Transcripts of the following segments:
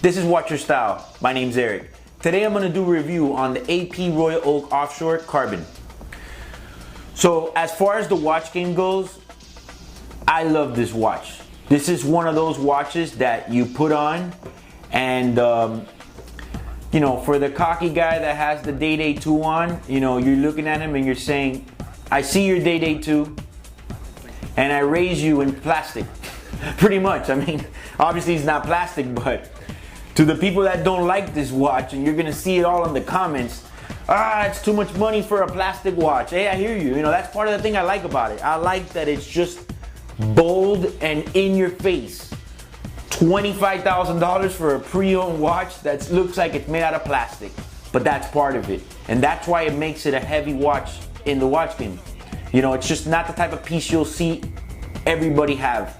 This is Watch Your Style. My name's Eric. Today I'm going to do a review on the AP Royal Oak Offshore Carbon. So as far as the watch game goes, I love this watch. This is one of those watches that you put on and you know, for the cocky guy that has the Day 2 on, you know, you're looking at him and you're saying, I see your Day 2 and I raise you in plastic. Pretty much. I mean, obviously it's not plastic, but to the people that don't like this watch, and you're gonna see it all in the comments, it's too much money for a plastic watch. Hey, I hear you. You know, that's part of the thing I like about it. I like that it's just bold and in your face. $25,000 for a pre-owned watch that looks like it's made out of plastic, but that's part of it, and that's why it makes it a heavy watch in the watch game. You know, it's just not the type of piece you'll see everybody have.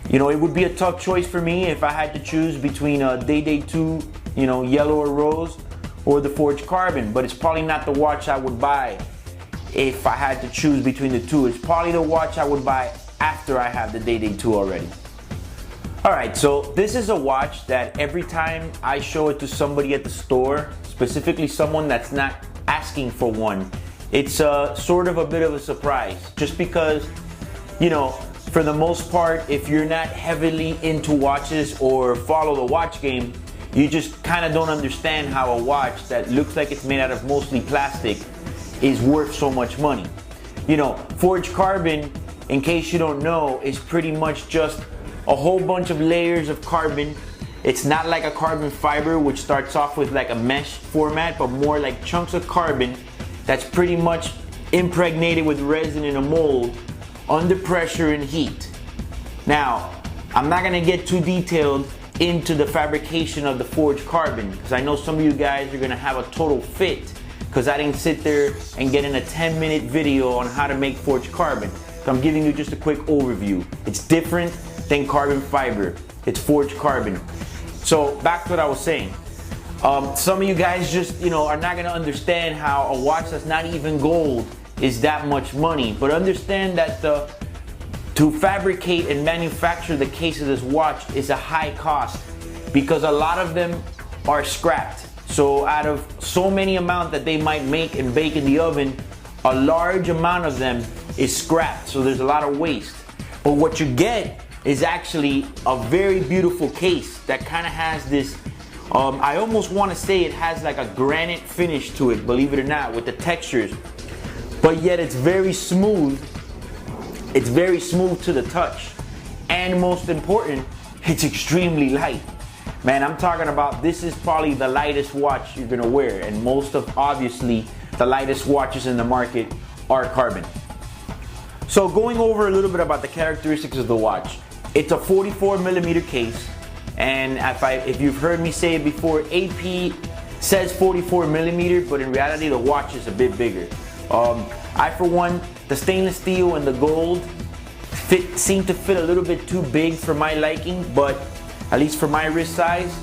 You know, it would be a tough choice for me if I had to choose between a Day 2, you know, yellow or rose, or the forged carbon, but it's probably not the watch I would buy if I had to choose between the two. It's probably the watch I would buy after I have the Day 2 already. Alright, so this is a watch that every time I show it to somebody at the store, specifically someone that's not asking for one, it's sort of a bit of a surprise. Just because, you know, for the most part, if you're not heavily into watches or follow the watch game, you just kind of don't understand how a watch that looks like it's made out of mostly plastic is worth so much money. You know, forged carbon, in case you don't know, is pretty much just a whole bunch of layers of carbon. It's not like a carbon fiber, which starts off with like a mesh format, but more like chunks of carbon that's pretty much impregnated with resin in a mold under pressure and heat. Now, I'm not gonna get too detailed into the fabrication of the forged carbon, because I know some of you guys are gonna have a total fit because I didn't sit there and get in a 10-minute video on how to make forged carbon. So I'm giving you just a quick overview. It's different than carbon fiber. It's forged carbon. So back to what I was saying. Some of you guys just, you know, are not gonna understand how a watch that's not even gold is that much money. But understand that to fabricate and manufacture the case of this watch is a high cost, because a lot of them are scrapped. So out of so many amount that they might make and bake in the oven, a large amount of them is scrapped. So there's a lot of waste. But what you get is actually a very beautiful case that kind of has this, I almost want to say it has like a granite finish to it, believe it or not, with the textures. But yet it's very smooth. It's very smooth to the touch. And most important, it's extremely light. Man, I'm talking about, this is probably the lightest watch you're gonna wear. And most of, obviously, the lightest watches in the market are carbon. So going over a little bit about the characteristics of the watch. It's a 44mm case, and if you've heard me say it before, AP says 44mm, but in reality the watch is a bit bigger. I, for one, the stainless steel and the gold seem to fit a little bit too big for my liking, but at least for my wrist size.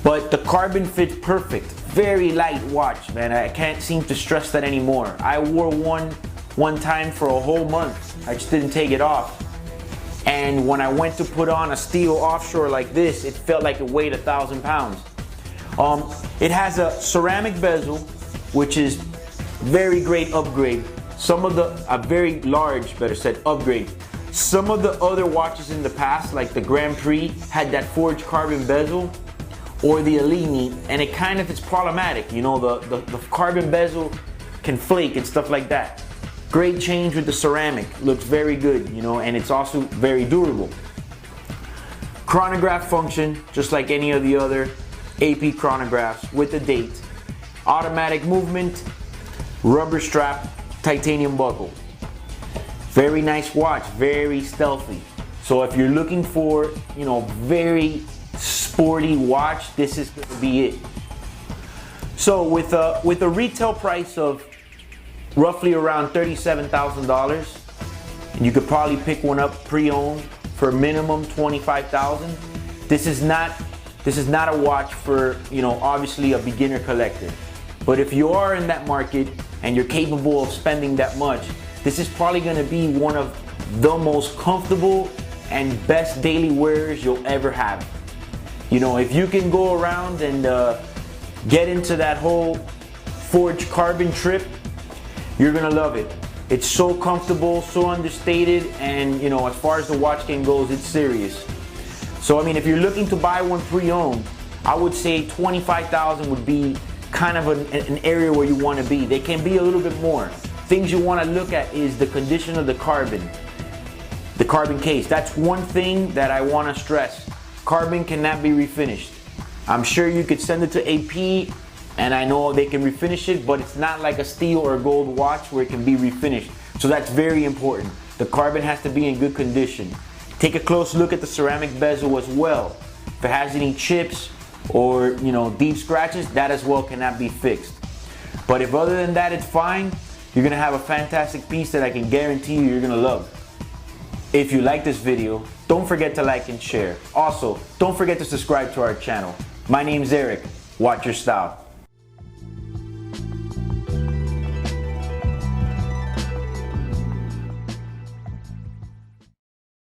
But the carbon fits perfect. Very light watch, man. I can't seem to stress that anymore. I wore one time for a whole month. I just didn't take it off. And when I went to put on a steel offshore like this, it felt like it weighed 1,000 pounds. It has a ceramic bezel, which is very great upgrade. A very large, better said, upgrade. Some of the other watches in the past, like the Grand Prix, had that forged carbon bezel, or the Alini, and it's problematic. You know, the carbon bezel can flake and stuff like that. Great change with the ceramic, looks very good, you know, and it's also very durable. Chronograph function, just like any of the other AP chronographs, with the date. Automatic movement, rubber strap, titanium buckle. Very nice watch, very stealthy. So if you're looking for, you know, very sporty watch, this is gonna be it. So with a retail price of roughly around $37,000, and you could probably pick one up pre-owned for minimum $25,000. This is not a watch for, you know, obviously a beginner collector. But if you are in that market and you're capable of spending that much, this is probably going to be one of the most comfortable and best daily wearers you'll ever have. You know, if you can go around and get into that whole forged carbon trip, you're gonna love it. It's so comfortable, so understated, and you know, as far as the watch game goes, it's serious. So I mean, if you're looking to buy one pre-owned, I would say $25,000 would be kind of an area where you want to be. They can be a little bit more. Things you want to look at is the condition of the carbon case. That's one thing that I want to stress. Carbon cannot be refinished. I'm sure you could send it to AP and I know they can refinish it, but it's not like a steel or a gold watch where it can be refinished. So that's very important. The carbon has to be in good condition. Take a close look at the ceramic bezel as well. If it has any chips or deep scratches, that as well cannot be fixed. But if other than that it's fine, you're gonna have a fantastic piece that I can guarantee you're gonna love. If you like this video, don't forget to like and share. Also, don't forget to subscribe to our channel. My name's Eric. Watch your style.